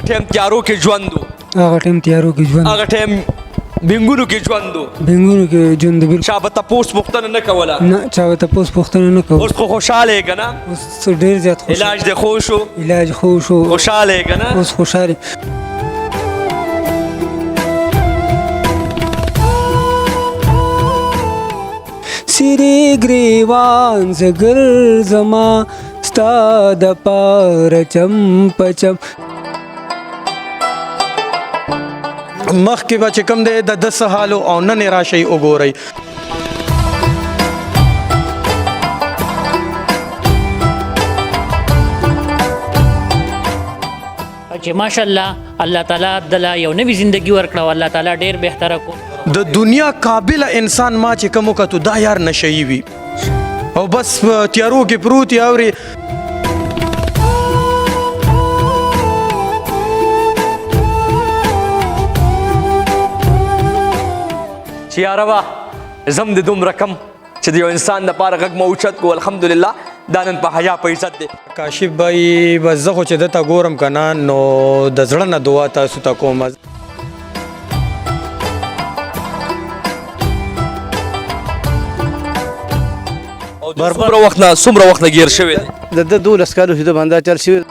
ټیم تیارو کې ژوند و، هغه ټیم تیارو کې ژوند، هغه ټیم بینګونو کې ژوند و، بینګونو کې ژوند. بالکل چا به تپوس پوښتنه نه کوله، نه چا به تپوس پوښتنه نه کوله. اوس خو خوشحاله یې که نه؟ اوس ډېر زیات علاج دې خو شو، علاج خو شو، خوشحاله یې که نه؟ اوس خوشحاله. سری ګریوان زه ګرځما ستا د پاره چم په چم. مخکې به چې کوم دی د ده څه حال او نن یې راشئ وګورئ. چې ماشاءالله الله تعالی دله یو نوې زندگی ورکړه او الله تعالی ډېر بهتره کو. د دنیا قابل انسان ما چې کوم وکړو دا یار نشهیي وي او بس په تیارو کې پروت یې اوري. چې یاربه زم د دومره کم چې د یو انسان دپاره غږ مو اوچت کړو، الحمدلله دا نن په حیا په عزت دی. کاشف بھائی بس زه خو چې دته ګورم که نه نو د زړه نه دعا تاسو ته کوم. څومره وخت نه ګیر شوی دی؟ د 12 کالو چې د باندې چل شوی.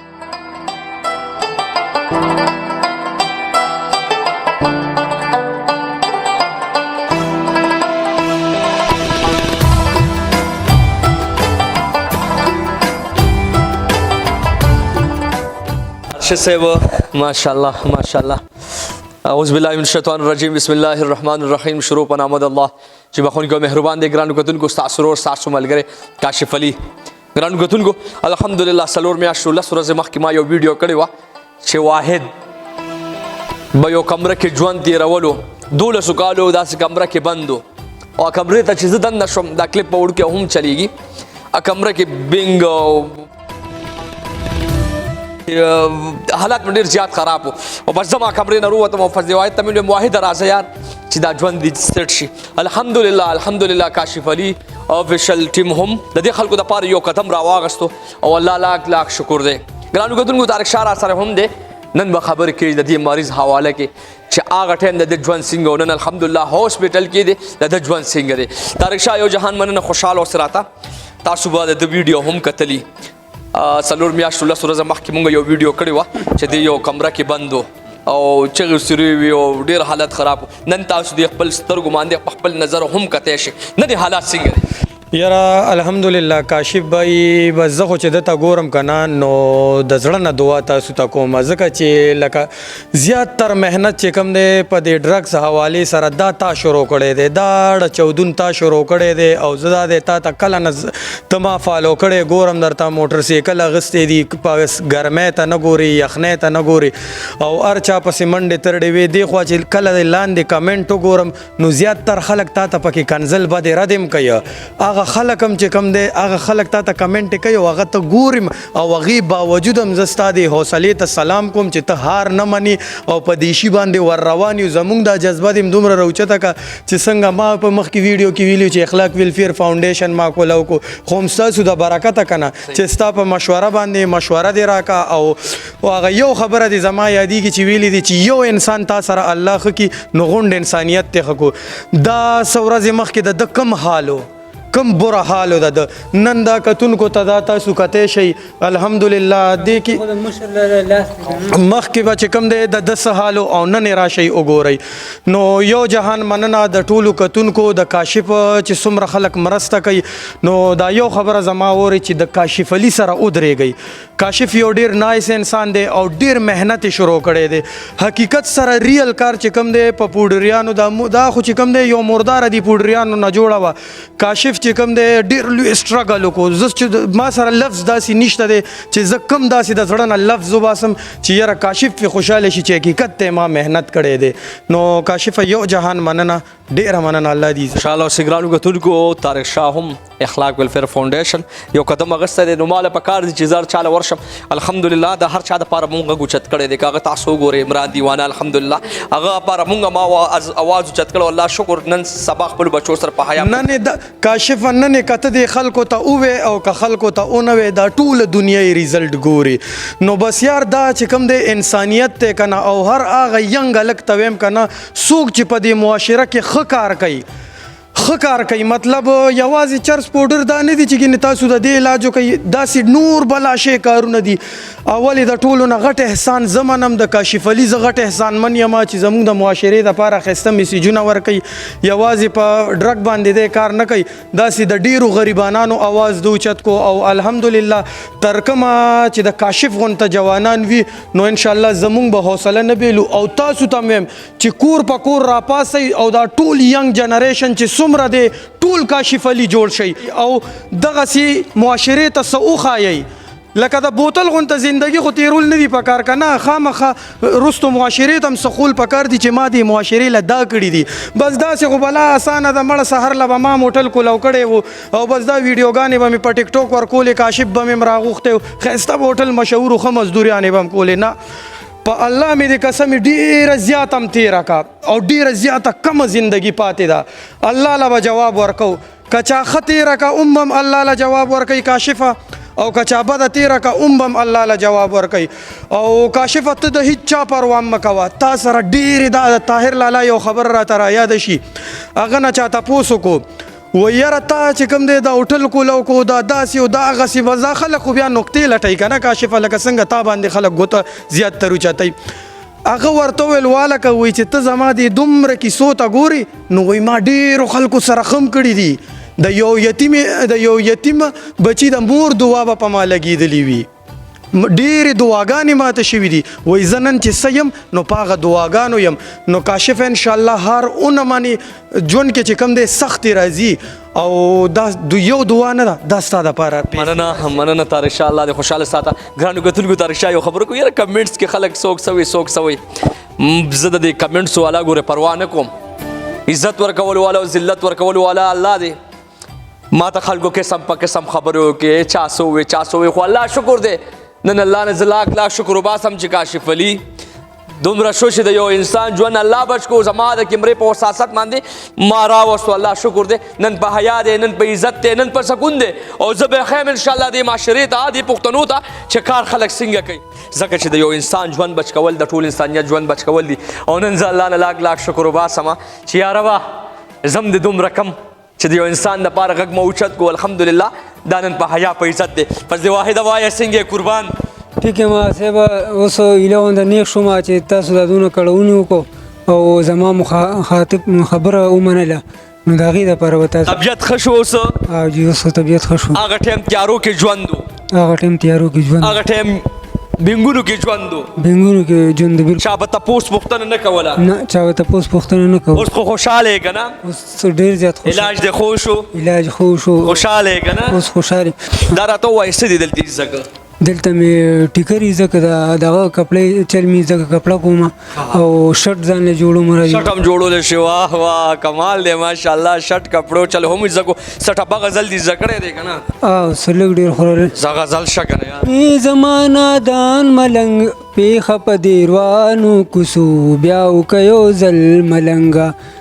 صاحب ماشاءالله ماشاءالله. اعوذ بالله من الشیطان الرجیم، بسم الله الرحمن الرحیم. شروع په نام د الله چې بخښونکی او مهربان دی. ګرانو کتونکو ستاسو ورور ستاسو ملګری کاشف علي. ګرانو کتونکو الحمدلله 4 میاشتو 10 ورځې مخکې ما یو ویډیو کړی وه چې واحد به یو کمره کې ژوند تېرولو، 12 کالو داسې کمره کې بند و او کمرې ته چې زه دننه شوم دا کلیپ په وړو کې هم چلیږي، کمره کې بینګ حالات مې ډېر زیات خراب و او بس زه ما کمرې نه ووتم او فضل واحد ته مې وویل واحده راځه یار چې دا ژوند دې سیټ شي. الحمدلله کاشف علي افیشل ټیم هم د دې خلکو دپاره یو قدم راواغستو او الله لاک شکر دی. ګرانو کتونکو طارق شاه راسره هم دی، نن به خبرې کوي د دې مریض حواله کې چې هغه ټایم د ده ژوند څنګه و، نن الحمدلله هاسپټل کې دی، د ده ژوند څنګه دی. طارق شاه یو جهان مننه، خوشحاله اوسه راته. تاسو به د ده ویډیو هم کتلي. 4 میاشتو 10 ورځې مخکې مونږ یو ویډیو کړی وه چې د یو کمره کې بند و او چغې سورې وي او ډېر حالت خراب و. نن تاسو د خپل سترګو باندې په خپل نظر هم کتی شي نه د حالات څنګه دی. یاره الحمدلله کاشف بھائی بس زه خو چې دته ګورم که نه نو د زړه نه دعا تاسو ته کوم، ځکه چې لکه زیاتتر محنت چې کوم دی په دې ډرګس حوالې سره دا تا شروع کړی دی، دا چودون تا شروع کړی دی او زه دا دی تا ته کله نه ته ما فالو کړی ګورم درته موټر سایکل اغوستی دي، ګرمۍ ته نه ګوري یخنۍ ته نه ګوري او هر چا پسې منډې ترډې وې. دې خوا چې کله لاندې کمنټ وګورم نو زیاتتر خلک تا ته پکې کنزل بدې ردم کوي. هغه خلک هم چې کوم دی هغه خلک تا ته کمنټ کوي او هغه ته ګورم او هغې باوجود هم زه ستا د حوصلې ته سلام کوم چې ته هار نه منې او په دیشي باندې ور روان یو. زمونږ دا جذبه دې دومره راوچته که چې څنګه ما په مخکې ویډیو کې ویلي چې اخلاق ویلفیر فاونډیشن ما کوله وکړو، خو هم ستاسو د برکته که نه چې ستا په مشوره باندې مشوره دې راکړه او هغه یو خبره دې زما یادېږي چې ویلي دي چې یو انسان تا سره الله ښه کړي نو غونډ انسانیت دې ښه کړو. دا څه ورځې مخکې د ده کم حال و، کم بره حال د ده، نن دا کتونکو ته دا تاسو کتی شئ الحمدلله. دې کې مخکې به چې کوم دی د ده څه حال او نن یې راشئ وګورئ. نو یو جهان مننه د ټولو کتونکو د کاشف چې څومره خلک مرسته کوي. نو دا یو خبره زما اورئ چې د کاشف علي سره ودرېږئ. کاشف یو ډېر نایس انسان دی او ډېر محنت یې شروع کړی دی. حقیقت سره ریل کار چې کوم دی په پوډریانو دا خو چې کوم دی یو مرداره دی پوډریانو نه جوړه وه. کاشف چې کوم دی ډېر لوی سټرګل وکړو. زه چې ما سره لفظ داسې نشته دی چې زه کم داسې د زړه نه لفظ وباسم چې یاره کاشف پې خوشحاله شي چې حقیقت ته ما محنت کړی دی. نو کاشف یو جهان مننه، ډېره مننه الله دې ان شاء الله سګرانو غتونکو طارق شاه هم اخلاق ویلفیر فاونډیشن یو قدم اغسته دی نو مال په کار دي چې زار چاله ورشم الحمدلله د هر چا د پاره مونږ غوچت کړي دی کاغه تاسو ګوري عمران دیوانه الحمدلله هغه پاره مونږ ما आवाज چت کړو الله شکر نن سبا خپل بچو سره په حیا نن کاشف نن کته د خلکو ته اوه او که خلکو ته اونوي دا ټول دنیا ریزلټ ګوري نو بس یار دا چې کوم د انسانیت ته کنه او هر هغه ینګ الک تویم کنه سوق چې په دې معاشره کې خکار کوي خکار کوي مطلب یوازې چرس پاوډر دا نه دي چې ګینه تاسو د دې علاجو کوي داسې نور بلا شی کارونه دي اولې د ټولو نه غټ احسان زمنم د کاشف علي ز غټ احسان من یما چې زموږ د معاشرې د پاره خسته میسیجونه ور کوي یوازې په ډرګ باندې د کار نه کوي داسې د ډیرو غریبانو आवाज دوچت کو او الحمدلله ترکمه چې د کاشف غونته جوانان وي نو ان شاء الله زموږ به حوصله نه بیلو او تاسو ته مم چې کور په کور را پاسي او دا ټول ینګ جنریشن چې څومره دی ټول کاشف علي جوړ شي او دغه سي معاشره ته سوخایي لکه د بوتل غونته زندگی خو تیرول نه دی پکار کنه خامخه رستو معاشره تم سخول پکار دي چې ما دی معاشره له دا کړی دي بس دا څه غو بلا اسانه د مړ سحر له ما موټل کو لو کړي وو او بس دا ویډیوګانې به می په ټیک ټاک ور کولې کاشف به می راغوخته خسته بوتل مشهور خو مزدوریانې به کولې نه په الله مې د قسم ډیره زیات هم تیرا کا او ډیره زیاته کم زندگی پاتې ده الله لا جواب ورکو کچا خطیره کا امم الله لا جواب ورکي کاشفه او کچا بد تیرا کا امم الله لا جواب ورکي او کاشفه ته د هیڅ چا پروا مکوا تا سره ډیره د طاهر لالا یو خبر را تر یاد شي اغه نه چاته پوسو کو و یاره تا چې کوم دی دا هوټل کولو کو دا داسې او دا هغسې به دا خلک خو بیا نقطې لټوي که نه کاشفه لکه څنګه تا باندې خلک ګوته زیات تر اوچتوي هغه ورته وویل والکه وایي چې ته زما دې دومره کیسو ته ګوري نو وایي ما ډېرو خلکو سره خم کړي دي د یو یتیم بچي د مور دعا به په ما لګېدلې وي ډېرې دعاګانې ماته شوي دي وایي زه نن چې څه یم نو په هغه دعاګانو یم نو کاشف انشاءالله هر اونه باندې ژوند کې چې کوم دی سختې راځي او دا یو دعا نه ده دا ستا دپاره مننه طارق شاه الله دې خوشحاله ساته ګرانو کتونکو طارق شاه یو خبره کوم یاره کمنټس کې خلک څوک سوي زه د دې کمنټس والا ګوره پروا نه کوم عزت ورکول والا او ذلت ورکول والا الله دې ما ته خلکو قسم په قسم خبرو کې چا سوې خو الله شکر دی نن الله نه زه لاک شکر وباسم چې کاشف علي دومره شو چې د یو انسان ژوند الله بچ کو زما د کمرې په وساست باندې ما راوستو الله شکر دی نن په حیا دی نن په عزت دی نن په سکون دی او زه به خیم انشاءالله دې معاشرې ته دې پښتنو ته چې کار خلک څنګه کوي ځکه چې د یو انسان ژوند بچ کول د ټول انسانیت ژوند بچ کول دي او نن زه الله نه لاک شکر وباسم چې یا ربه زم دې دومره کم چې د یو انسان دپاره غږ مو اوچت کو الحمدلله دا نن په حیا په عزت دی پس د واحده وایه څنګه قربان ټیک ما صاحب اوس ایله ونده نیک شوم چې تاسو دا دونه کړهونې وکړو او زما مخاطب خبره ومنله نو د هغې دپاره به تاسو طبیعت ښه شو اوس او جي اوس طبیعت ښه شو هغه ټایم تیارو کې ژوند و هغه ټایم تیارو کې ژوند هغه ټایم بینګونو کې ژوند و بینګونو کې ژوند بالکل چا به تپوس پوښتنه نه کوله نه چا به تپوس پوښتنه نه کوله اوس خو خوشحاله یې که نه اوس ډېر زیات خوشحاله علاج دې خو شو علاج خو شو خوشحاله یې که نه اوس خوشحاله دا راته ووایه څه دي دلته زده که دلته مې ټیکر یې ځکه دغه کپړې چل مې ځکه کپړه کوم او شرټ ځان له جوړوم راځي شټ هم جوړولی شي واه واه کمال دی ماشاءالله شټ کپړو چل هم زده کو سټه په غزل دي زده کړی دی که نه او څه لږ ډېر خوړلی زه غزل شه که نه یار ای زمانه دان ملنګ پیښه په دیروانو کوڅو بیا وکه یو ځل ملنګه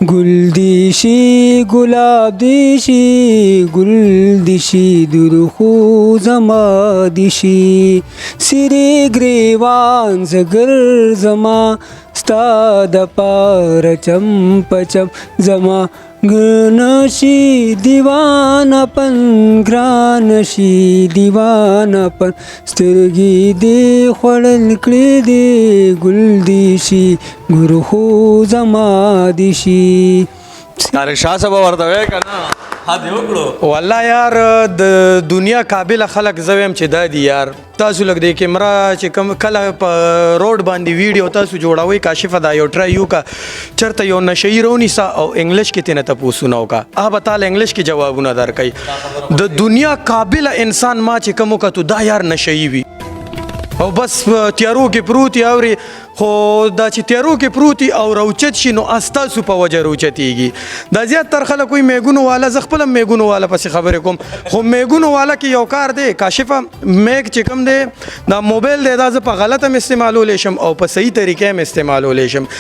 گل دیشی گلاب دیشی گل دیشی درخو زما دیشی سری گریوان زگر زما ستا د پار چمپ چم زما گرنشی دیوانه پن گرانشی دیوانه پن سترګې دې خوړل کړې دې ګل دې شي ګل خو زما دې شي طارق شاه صاحب ورته وایې که نه حد یې وکړو والله یار د دنیا قابل خلک زه ویم چې دا دي یار تاسو لږ د کیمرا چې کوم کله په روډ باندې ویډیو تاسو جوړوئ کاشفه دا یو ټرای وکړه چېرته یو نشهیي رونیسه او انګلیش کې ترېنه تپوسونه وکړه هغه به تاله انګلیش کې جوابونه درکوي د دنیا قابل انسان ما چې کوم وکتو دا یار نشهیي وي او بس تیارو کې پروتي اوري خو دا چې تیارو کې پروتي او روچت شي نو استاسو په وجه روچتيږي دا زیات تر خلک وي میګونو والا ز خپل میګونو والا پسې خبرې کوم خو میګونو والا کې یو کار دی کاشفه میګ چې کوم دی دا موبایل دی دا ز په غلطه استعمالول شم او په صحیح طریقې هم استعمالول شم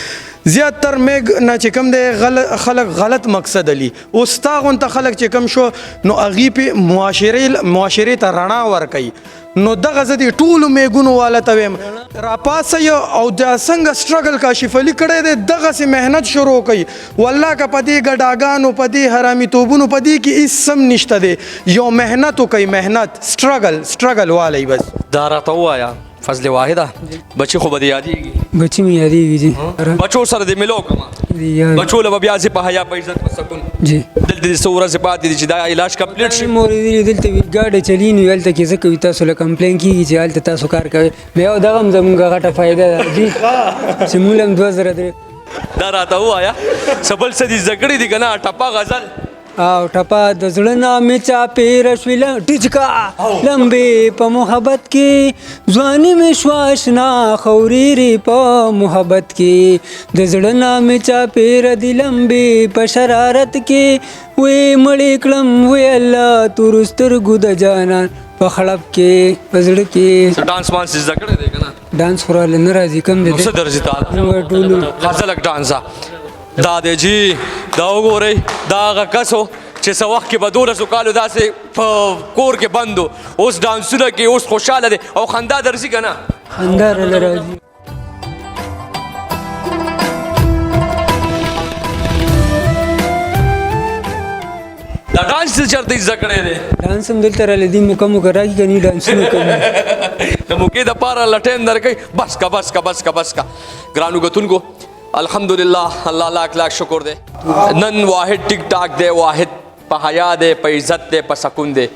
زیات تر میګ نه چې کوم دی خلک غلط مقصد لي اوس تا غونته خلک چې کوم شو نو اغي په معاشره ته رڼا ور کوي نو دغه زدي ټول میګونو والا ته ویم را پاسه او دا څنګه سټرګل کاشف علي کړی دی دغه سي مهنت شروع کړي والله که پدې ګډاګانو پدې حرامي توبونو پدې کې هیڅ سم نشته دی یو مهنت کوي مهنت سټرګل والی بس دا راته ووایه فضل واحده بچی خو به دې یادېږي بچی مې یادېږي جی بچو سره دې ملو کومه بچو له به بیا زه په حیا په عزت په سکون جی دلته دې څو ورځې پاتې دي چې دا علاج کمپلیټ شي مورې دلته وي ګاډی چلی نو هلته کې زه کوي تاسو له کمپلین کېږي چې هلته تاسو کار کوئ بیا دغه هم زمونږ غټه فایده ده جی چې موږ هم 2003 دا راته ووایه څه بل څه دي زده کړي دي که نه ټپه غزل او ټپه د زړه نامې چاپېره شوې ټیچکا لمبې په محبت کې ځواني مې شوه اشنا خورېرې په محبت کې د زړه نامې چاپېره دي لمبې په شرارت کې وې مړې کړم وې الله تورو سترګو د جانان په خړپ کې په زړه کې څه ډانس وانس زده کړی دی که نه ډانس خو راله نه راځي کم دی څه درځي تا ټولو غزلک ډانسه دا دی جی دا وګورئ دا هغه کس و چې څه وخت کې به 12 کالو داسې په کور کې بند و اوس ډانسونه کې اوس خوشحاله دی او خندا درځي که نه خندا راله راځي دا ډانس څه چېرته زده کړی دی ډانس هم دلته راله دي موقع موقع راکړي که نه ډانسونه کوي د موقع دپاره لټین درکوي بس کا بس کا بس کا بس کا ګرانو کتونکو الحمدلله الله لاک لاک شکر دی نن واحد ټیک ټاک دی واحد په حیا دی په عزت دی په سکون دی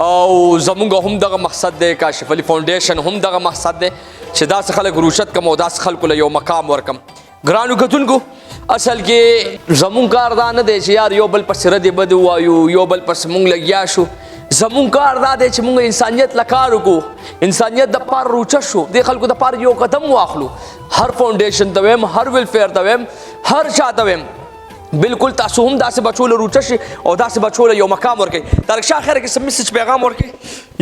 او زمونږ هم دغه مقصد دی کاشف علي فاونډیشن هم دغه مقصد دی چې داسې خلک روشت کم او داسې خلکو له یو مقام ورکم ګرانو کتونکو اصل کې زمونږ کار دا نه دی چې یار یو بل پسې ردې بدې ووایو یو بل پسې مونږ لګیا شو زمونږ کار دا دی چې مونږ انسانیت له کار وکړو انسانیت دپاره روچه شو دې خلکو دپاره یو قدم واخلو هر فاونډیشن ته ویم هر ویلفیر ته ویم هر چا ته ویم بالکل تاسو هم داسې بچو له روچه شي او داسې بچو له یو مقام ورکوي طارق شاه خیر کې څه میسج پیغام ورکوي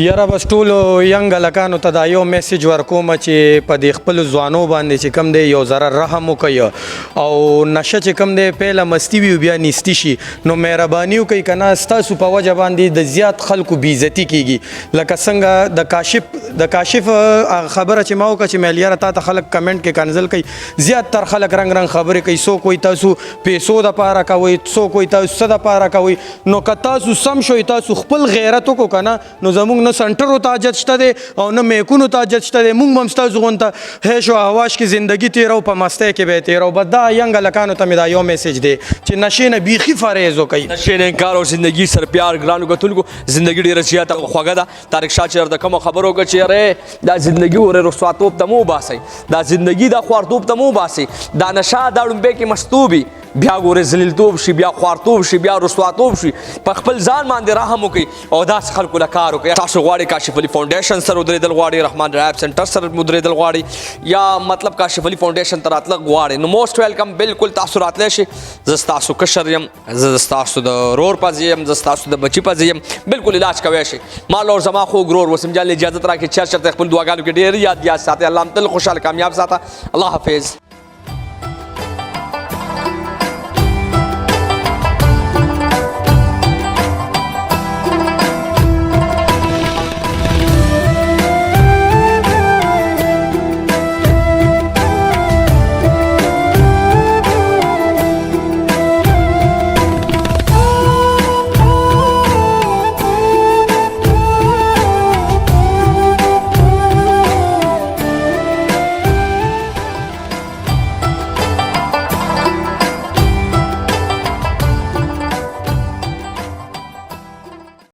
یاره بس ټولو ینګ هلکانو ته دا یو میسج ورکوم چې په دې خپلو ځوانو باندې چې کوم دی یو ذره رحم وکوي او نشه چې کوم دی پیله مستی وي بیا نیستی شي نو مهرباني وکوئ که نه ستاسو په وجه باندې د زیات خلکو بېعزتي کېږي لکه څنګه د کاشف خبره چې ما وکړه چې میل یاره تا ته خلک کمنټ کې کنزل کوي زیات تر خلک رنګ رنګ خبرې کوي څوک وایي تاسو پیسو دپاره کوئ څوک وایي تاسو څه دپاره کوئ نو که تاسو سم شوئ تاسو خپل غیرت وکړو که نه نو زموږ نه سنټرو ته حاجت شته دی او نه میکونو ته حاجت شته دی موږ به هم ستاسو غونته هیش و هواش کې زندګي تېرو په مستی کې به یې تېرو بس دا ینګ هلکانو ته مې دا یو میسج دی چې نشې نه بیخي فریض وکوئ نشې نه انکار او زندگی سر پیار ګرانو کتونکو زندگی ډېره زیاته خوږه ده طارق شاه چې درته کومه خبره وکړه چې یارې دا زندگي ورې رسواتوب ته مو وباسئ دا زندگي دا خوارتوب ته مو وباسئ دا نشه دا ړومبی کې مستوب وي بیا ګورې ذلیلتوب شي بیا خوارتوب شي بیا رسواتوب شي په خپل ځان باندې رحم وکړئ او داسې خلکو له کار وکړئ تاسو غواړئ کاشف علي فاونډیشن سره ودرېدل غواړئ رحمان رایب سنټر سره ودرېدل غواړئ یا مطلب کاشف علي فاونډیشن ته راتلل غواړئ نو موسټ ویلکم بالکل تاسو راتلی شئ زه ستاسو کشر یم زه ستاسو د رور پزې یم زه ستاسو د بچي پزې یم بالکل علاج کوی شئ مال اور زما خوږ رور وسیم جان اجازت راکړئ چرچرته خپل دعاګانو کې ډېر یاد ساتئ الله هم تل خوشحاله کامیاب ساته الله حافظ